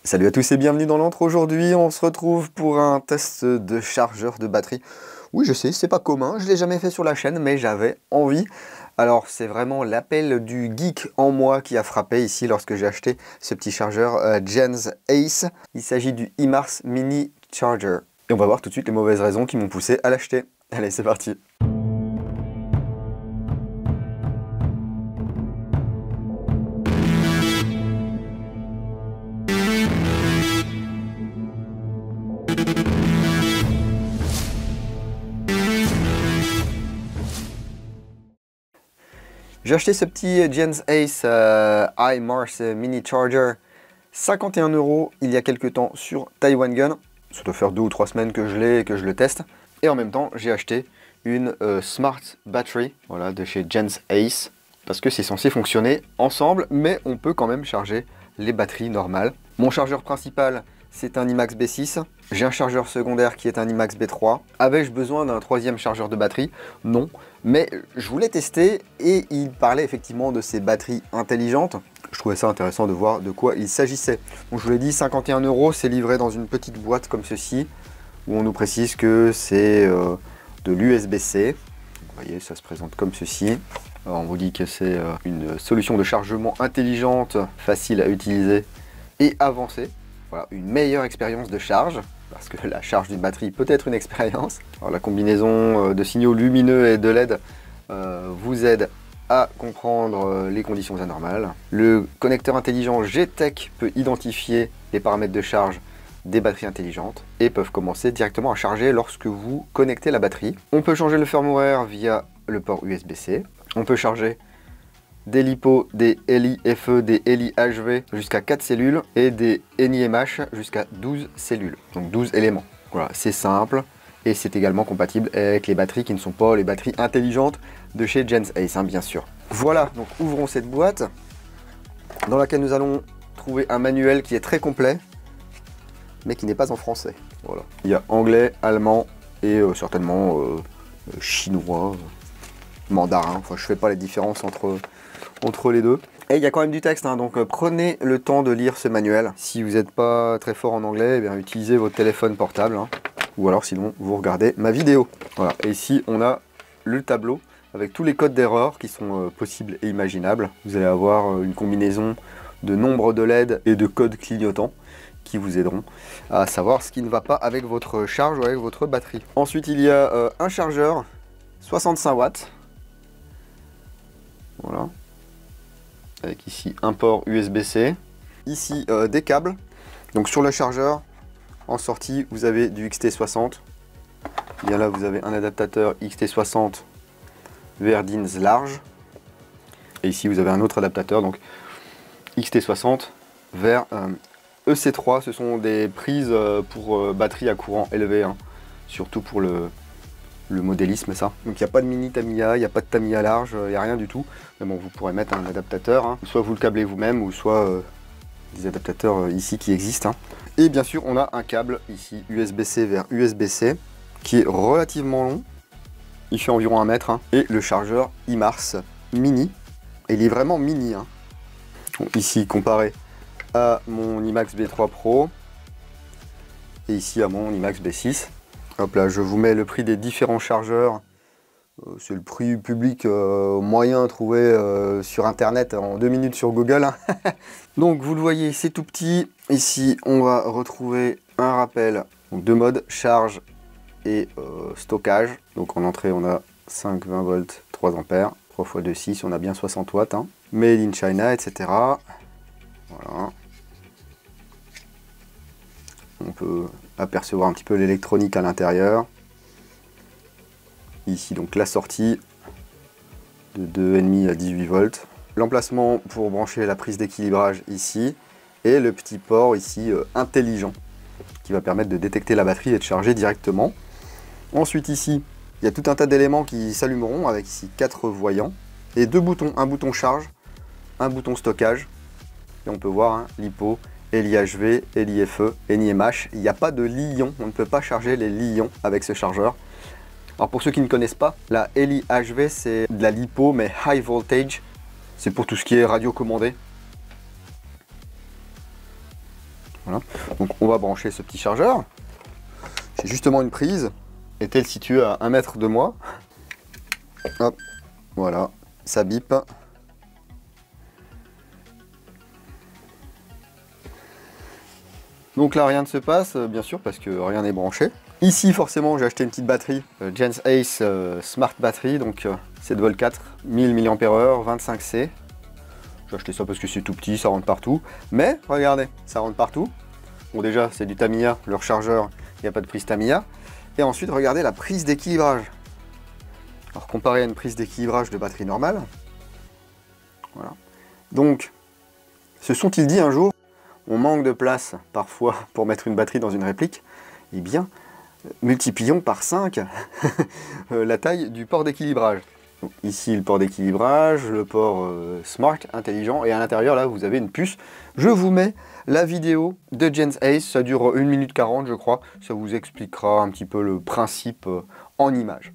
Salut à tous et bienvenue dans l'antre. Aujourd'hui, on se retrouve pour un test de chargeur de batterie. Oui, je sais, c'est pas commun, je l'ai jamais fait sur la chaîne, mais j'avais envie. Alors, c'est vraiment l'appel du geek en moi qui a frappé ici lorsque j'ai acheté ce petit chargeur Gens Ace. Il s'agit du IMARS Mini Charger. Et on va voir tout de suite les mauvaises raisons qui m'ont poussé à l'acheter. Allez, c'est parti. J'ai acheté ce petit Gens Ace IMARS Mini Charger 51 € il y a quelques temps sur Taiwan Gun. Ça doit faire 2 ou 3 semaines que je l'ai et que je le teste. Et en même temps, j'ai acheté une Smart Battery, voilà, de chez Gens Ace, parce que c'est censé fonctionner ensemble, mais on peut quand même charger les batteries normales. Mon chargeur principal, c'est un IMAX B6. J'ai un chargeur secondaire qui est un IMAX B3. Avais-je besoin d'un troisième chargeur de batterie? Non. Mais je voulais tester et il parlait effectivement de ces batteries intelligentes. Je trouvais ça intéressant de voir de quoi il s'agissait. Donc je vous l'ai dit, 51 €, c'est livré dans une petite boîte comme ceci, où on nous précise que c'est de l'USB-C. Vous voyez, ça se présente comme ceci. Alors, on vous dit que c'est une solution de chargement intelligente, facile à utiliser et avancée. Voilà, une meilleure expérience de charge, parce que la charge d'une batterie peut être une expérience. Alors, la combinaison de signaux lumineux et de LED vous aide à comprendre les conditions anormales. Le connecteur intelligent G-Tech peut identifier les paramètres de charge des batteries intelligentes et peuvent commencer directement à charger lorsque vous connectez la batterie. On peut changer le firmware via le port USB-C. On peut charger des LiPo, des LiFe, des LiHV jusqu'à 4 cellules et des NiMH jusqu'à 12 cellules, donc 12 éléments. Voilà, c'est simple et c'est également compatible avec les batteries qui ne sont pas les batteries intelligentes de chez Gens Ace, hein, bien sûr. Voilà, donc ouvrons cette boîte dans laquelle nous allons trouver un manuel qui est très complet mais qui n'est pas en français. Voilà. Il y a anglais, allemand et certainement chinois, mandarin. Enfin, je fais pas les différences entre les deux. Et il y a quand même du texte, hein, donc prenez le temps de lire ce manuel. Si vous n'êtes pas très fort en anglais, eh bien, utilisez votre téléphone portable, hein, ou alors sinon vous regardez ma vidéo. Voilà. Et ici on a le tableau avec tous les codes d'erreur qui sont possibles et imaginables. Vous allez avoir une combinaison de nombres de LED et de codes clignotants qui vous aideront à savoir ce qui ne va pas avec votre charge ou avec votre batterie. Ensuite, il y a un chargeur 65 watts. Voilà. Avec ici un port USB-C. Ici des câbles. Donc sur le chargeur, en sortie, vous avez du XT60. Bien là, vous avez un adaptateur XT60 Verdins large. Et ici, vous avez un autre adaptateur, donc XT60 vers EC3. Ce sont des prises pour batterie à courant élevé, hein, surtout pour le modélisme, ça. Donc il n'y a pas de mini Tamiya, il n'y a pas de Tamiya large, il n'y a rien du tout. Mais bon, vous pourrez mettre un adaptateur, hein. Soit vous le câblez vous-même, ou soit des adaptateurs ici qui existent, hein. Et bien sûr, on a un câble ici USB-C vers USB-C qui est relativement long. Il fait environ 1 mètre, hein. Et le chargeur IMARS Mini. Et il est vraiment mini, hein. Bon, ici, comparé à mon IMAX B3 Pro et ici à mon IMAX B6. Hop là, je vous mets le prix des différents chargeurs. C'est le prix public moyen trouvé sur internet en 2 minutes sur Google, hein. Donc vous le voyez, c'est tout petit. Ici on va retrouver un rappel, donc 2 modes, charge et stockage. Donc en entrée on a 5, 20 volts, 3 ampères, 3 x 2, 6, on a bien 60 watts, hein. Made in China, etc. Voilà. On peut apercevoir un petit peu l'électronique à l'intérieur. Ici donc la sortie de 2,5 à 18 volts. L'emplacement pour brancher la prise d'équilibrage ici. Et le petit port ici intelligent qui va permettre de détecter la batterie et de charger directement. Ensuite ici, il y a tout un tas d'éléments qui s'allumeront avec ici 4 voyants. Et 2 boutons, un bouton charge, un bouton stockage. Et on peut voir, hein, LiPo, LiHV, LiFe, NiMH. Il n'y a pas de Li-ion, on ne peut pas charger les Li-ions avec ce chargeur. Alors pour ceux qui ne connaissent pas, la LiHV c'est de la LiPo mais high voltage. C'est pour tout ce qui est radio commandé. Voilà. Donc on va brancher ce petit chargeur. J'ai justement une prise, est-elle située à 1 mètre de moi. Hop, voilà, ça bip. Donc là rien ne se passe, bien sûr, parce que rien n'est branché. Ici forcément j'ai acheté une petite batterie, Gens Ace Smart Battery, donc 7 V 4, 1000 mAh, 25C. J'ai acheté ça parce que c'est tout petit, ça rentre partout. Mais regardez, ça rentre partout. Bon déjà c'est du Tamiya, le rechargeur, il n'y a pas de prise Tamiya. Et ensuite regardez la prise d'équilibrage. Alors comparé à une prise d'équilibrage de batterie normale. Voilà. Donc, se sont-ils dit un jour, on manque de place parfois pour mettre une batterie dans une réplique, eh bien, multiplions par 5 la taille du port d'équilibrage. Ici le port d'équilibrage, le port Smart, intelligent, et à l'intérieur là vous avez une puce. Je vous mets la vidéo de Gens Ace, ça dure 1 minute 40 je crois, ça vous expliquera un petit peu le principe en images.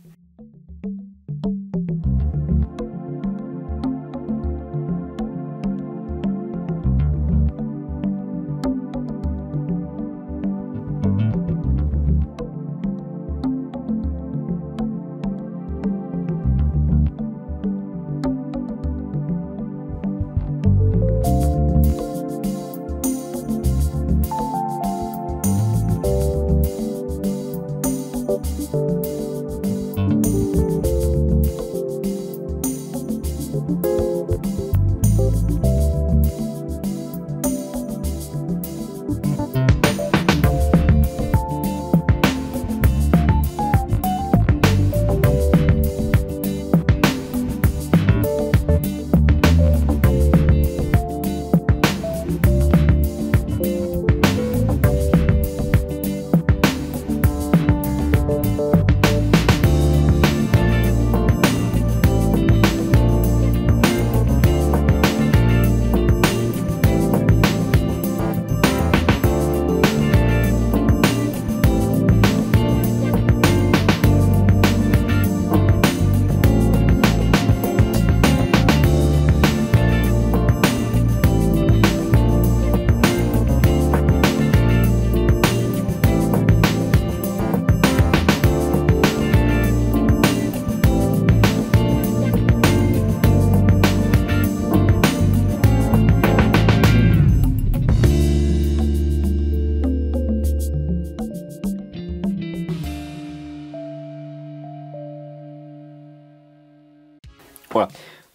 Voilà.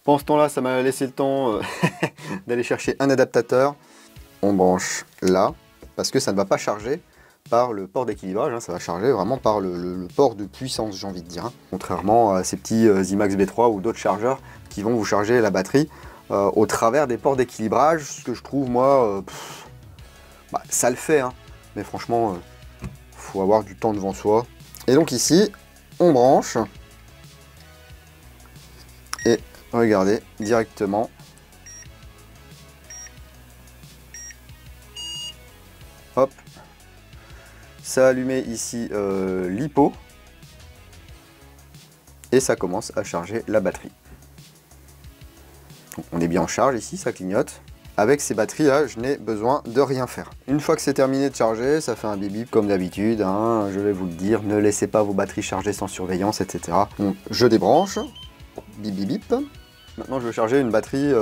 Pendant ce temps-là, ça m'a laissé le temps d'aller chercher un adaptateur. On branche là, parce que ça ne va pas charger par le port d'équilibrage, hein, ça va charger vraiment par le port de puissance, j'ai envie de dire. Hein. Contrairement à ces petits IMAX B3 ou d'autres chargeurs qui vont vous charger la batterie au travers des ports d'équilibrage, ce que je trouve, moi, bah, ça le fait, hein. Mais franchement, faut avoir du temps devant soi. Et donc ici, on branche. Et regardez, directement. Hop. Ça a allumé ici l'hypo. Et ça commence à charger la batterie. Donc, on est bien en charge ici, ça clignote. Avec ces batteries là, je n'ai besoin de rien faire. Une fois que c'est terminé de charger, ça fait un bip bip comme d'habitude, hein, je vais vous le dire, ne laissez pas vos batteries charger sans surveillance, etc. Donc je débranche, bip bip bip. Maintenant je vais charger une batterie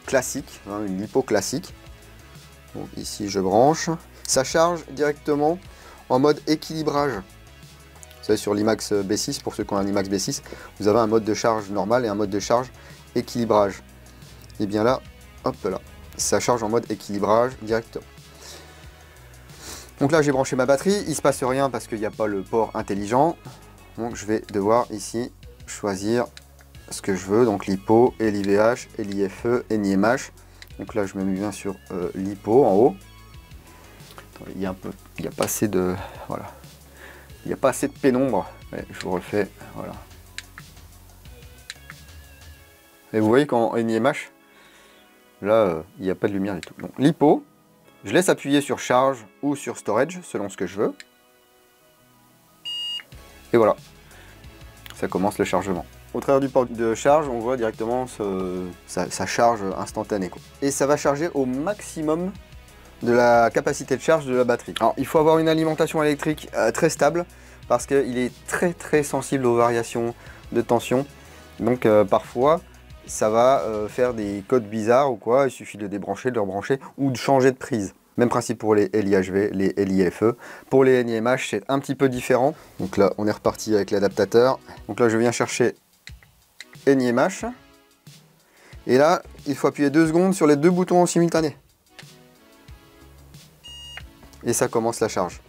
classique, hein, une lipo classique. Donc ici je branche, ça charge directement en mode équilibrage. Vous savez, sur l'IMAX B6, pour ceux qui ont un IMAX B6, vous avez un mode de charge normal et un mode de charge équilibrage. Et bien là, hop là, ça charge en mode équilibrage directement. Donc là j'ai branché ma batterie, il ne se passe rien parce qu'il n'y a pas le port intelligent. Donc je vais devoir ici choisir ce que je veux, donc l'hypo et l'IVH et l'IFE et l'IMH. Donc là je me mets bien sur l'hypo en haut. Il y a pas assez de, voilà, il n'y a pas assez de pénombre. Ouais, je vous refais, voilà. Et vous voyez qu'en NIMH, là, il n'y a pas de lumière du tout. Donc l'hypo, je laisse appuyer sur charge ou sur storage, selon ce que je veux. Et voilà, ça commence le chargement. Au travers du port de charge, on voit directement ça charge instantané, quoi. Et ça va charger au maximum de la capacité de charge de la batterie. Alors il faut avoir une alimentation électrique très stable parce qu'il est très sensible aux variations de tension. Donc parfois ça va faire des codes bizarres ou quoi, il suffit de débrancher, de rebrancher ou de changer de prise. Même principe pour les LIHV, les LIFE. Pour les NIMH, c'est un petit peu différent. Donc là, on est reparti avec l'adaptateur. Donc là, je viens chercher NIMH. Et là, il faut appuyer 2 secondes sur les 2 boutons en simultané. Et ça commence la charge.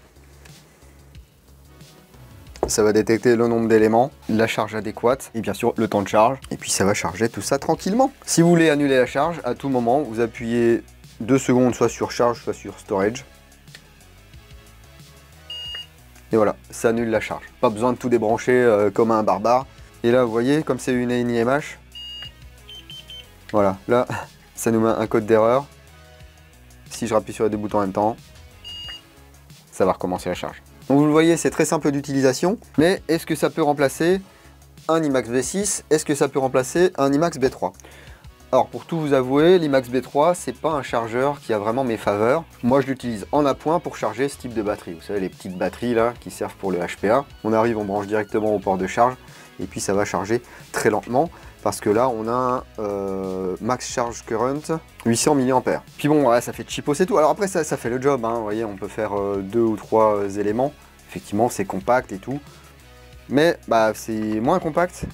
Ça va détecter le nombre d'éléments, la charge adéquate et bien sûr le temps de charge. Et puis ça va charger tout ça tranquillement. Si vous voulez annuler la charge, à tout moment, vous appuyez 2 secondes soit sur charge, soit sur storage. Et voilà, ça annule la charge. Pas besoin de tout débrancher comme un barbare. Et là, vous voyez, comme c'est une NIMH, voilà, là, ça nous met un code d'erreur. Si je rappuie sur les 2 boutons en même temps, ça va recommencer la charge. Donc vous le voyez, c'est très simple d'utilisation. Mais est-ce que ça peut remplacer un IMAX V6? Est-ce que ça peut remplacer un IMAX B3? Alors pour tout vous avouer, l'IMAX B3 c'est pas un chargeur qui a vraiment mes faveurs. Moi je l'utilise en appoint pour charger ce type de batterie. Vous savez les petites batteries là qui servent pour le HPA. On arrive, on branche directement au port de charge et puis ça va charger très lentement parce que là on a un max charge current 800 mAh. Puis bon ouais, ça fait cheapo c'est tout. Alors après ça fait le job, hein. Vous voyez on peut faire 2 ou 3 éléments. Effectivement c'est compact et tout. Mais bah, c'est moins compact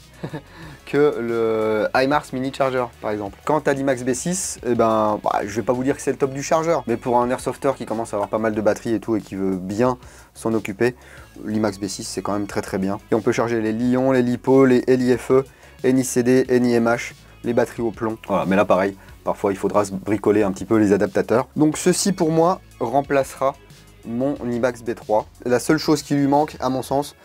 que le iMars Mini Charger par exemple. Quant à l'IMAX B6, eh ben, je vais pas vous dire que c'est le top du chargeur, mais pour un airsofter qui commence à avoir pas mal de batterie et tout et qui veut bien s'en occuper, l'IMAX B6 c'est quand même très bien. Et on peut charger les Li-ion, les LiPo, les LiFe, NiCd, NiMH, les batteries au plomb. Voilà, mais là pareil, parfois il faudra se bricoler un petit peu les adaptateurs. Donc ceci pour moi remplacera mon IMAX B3. La seule chose qui lui manque à mon sens,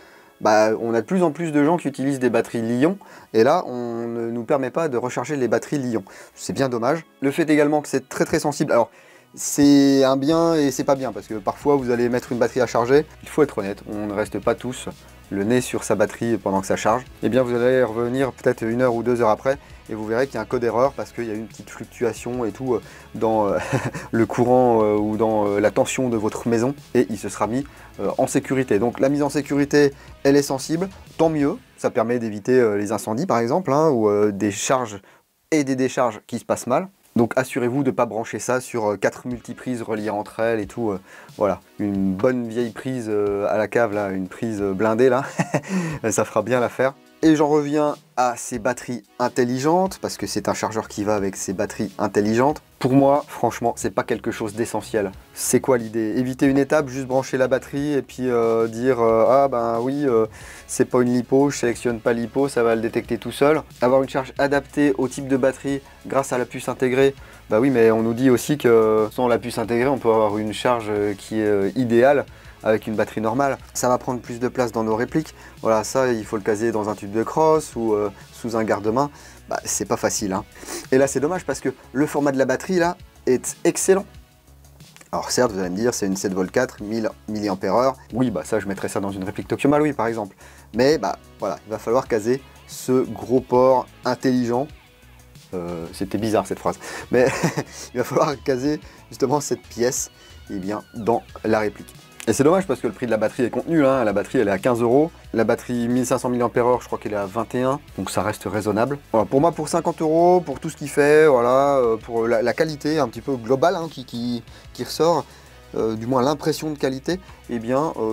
on a de plus en plus de gens qui utilisent des batteries Li-ion et là on ne nous permet pas de recharger les batteries Li-ion. C'est bien dommage. Le fait également que c'est très sensible. Alors c'est un bien et c'est pas bien parce que parfois vous allez mettre une batterie à charger. Il faut être honnête, on ne reste pas tous le nez sur sa batterie pendant que ça charge. Et bien vous allez revenir peut-être 1 heure ou 2 heures après et vous verrez qu'il y a un code erreur parce qu'il y a une petite fluctuation et tout dans le courant ou dans la tension de votre maison et il se sera mis en sécurité. Donc la mise en sécurité, elle est sensible, tant mieux, ça permet d'éviter les incendies par exemple, hein, ou des charges et des décharges qui se passent mal. Donc assurez-vous de ne pas brancher ça sur 4 multiprises reliées entre elles et tout. Voilà, une bonne vieille prise à la cave, là, une prise blindée là, ça fera bien l'affaire. Et j'en reviens à ces batteries intelligentes, parce que c'est un chargeur qui va avec ces batteries intelligentes. Pour moi, franchement, c'est pas quelque chose d'essentiel. C'est quoi l'idée? Éviter une étape, juste brancher la batterie et puis dire ah ben oui, c'est pas une lipo, je sélectionne pas lipo, ça va le détecter tout seul. Avoir une charge adaptée au type de batterie grâce à la puce intégrée. Bah oui, mais on nous dit aussi que sans la puce intégrée, on peut avoir une charge qui est idéale avec une batterie normale. Ça va prendre plus de place dans nos répliques. Voilà, ça, il faut le caser dans un tube de crosse ou sous un garde-main. C'est pas facile, hein. Et là, c'est dommage parce que le format de la batterie, là, est excellent. Alors certes, vous allez me dire, c'est une 7V4, 1000 mAh. Oui, ça, je mettrais ça dans une réplique Tokyo Marui, par exemple. Mais, voilà, il va falloir caser ce gros port intelligent. C'était bizarre cette phrase, mais il va falloir caser justement cette pièce dans la réplique. Et c'est dommage parce que le prix de la batterie est contenu, hein. La batterie elle est à 15 €, la batterie 1500 mAh je crois qu'elle est à 21, donc ça reste raisonnable. Voilà, pour moi pour 50 €, pour tout ce qu'il fait, voilà, pour la qualité un petit peu globale hein, qui ressort, du moins l'impression de qualité,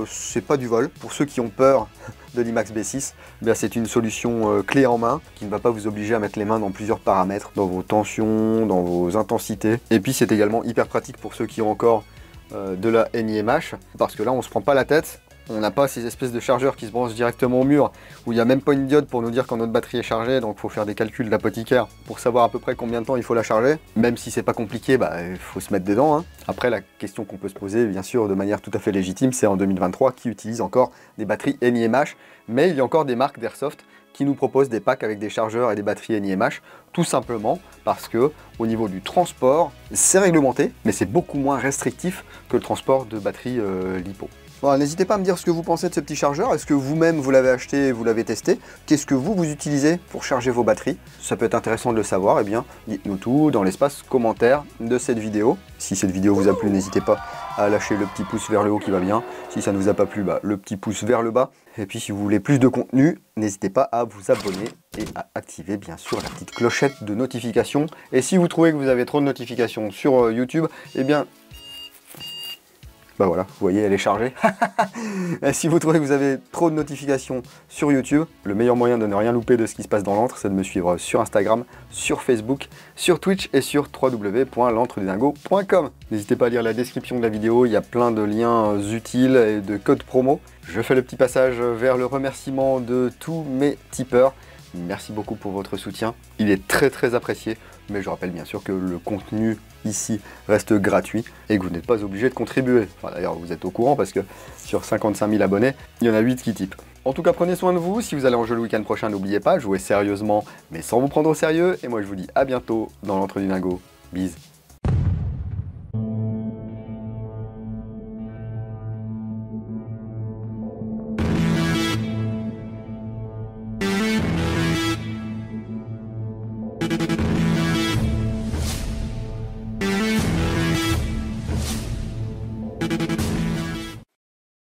c'est pas du vol. Pour ceux qui ont peur de l'IMAX B6, c'est une solution clé en main qui ne va pas vous obliger à mettre les mains dans plusieurs paramètres, dans vos tensions, dans vos intensités. Et puis c'est également hyper pratique pour ceux qui ont encore de la NIMH, parce que là on se prend pas la tête, on n'a pas ces espèces de chargeurs qui se branchent directement au mur, où il n'y a même pas une diode pour nous dire quand notre batterie est chargée, donc il faut faire des calculs d'apothicaire pour savoir à peu près combien de temps il faut la charger. Même si c'est pas compliqué, il faut se mettre dedans, hein. Après la question qu'on peut se poser, bien sûr, de manière tout à fait légitime, c'est en 2023 qui utilise encore des batteries NIMH, mais il y a encore des marques d'airsoft qui nous proposent des packs avec des chargeurs et des batteries NIMH, tout simplement parce que au niveau du transport, c'est réglementé, mais c'est beaucoup moins restrictif que le transport de batteries LiPo. Bon, n'hésitez pas à me dire ce que vous pensez de ce petit chargeur. Est-ce que vous-même vous l'avez acheté et vous l'avez testé? Qu'est-ce que vous utilisez pour charger vos batteries? Ça peut être intéressant de le savoir. Eh bien, dites-nous tout dans l'espace commentaire de cette vidéo. Si cette vidéo vous a plu, n'hésitez pas à lâcher le petit pouce vers le haut qui va bien. Si ça ne vous a pas plu, le petit pouce vers le bas. Et puis si vous voulez plus de contenu, n'hésitez pas à vous abonner et à activer bien sûr la petite clochette de notification. Et si vous trouvez que vous avez trop de notifications sur YouTube, eh bien... Bah voilà, vous voyez, elle est chargée. Si vous trouvez que vous avez trop de notifications sur YouTube, le meilleur moyen de ne rien louper de ce qui se passe dans l'antre, c'est de me suivre sur Instagram, sur Facebook, sur Twitch et sur www.l'antrededingo.com. N'hésitez pas à lire la description de la vidéo, il y a plein de liens utiles et de codes promo. Je fais le petit passage vers le remerciement de tous mes tipeurs. Merci beaucoup pour votre soutien, il est très apprécié, mais je rappelle bien sûr que le contenu ici reste gratuit et que vous n'êtes pas obligé de contribuer. Enfin, d'ailleurs, vous êtes au courant parce que sur 55 000 abonnés, il y en a 8 qui typent. En tout cas, prenez soin de vous. Si vous allez en jeu le week-end prochain, n'oubliez pas, jouez sérieusement, mais sans vous prendre au sérieux. Et moi, je vous dis à bientôt dans l'Antre du Dingo. Bise.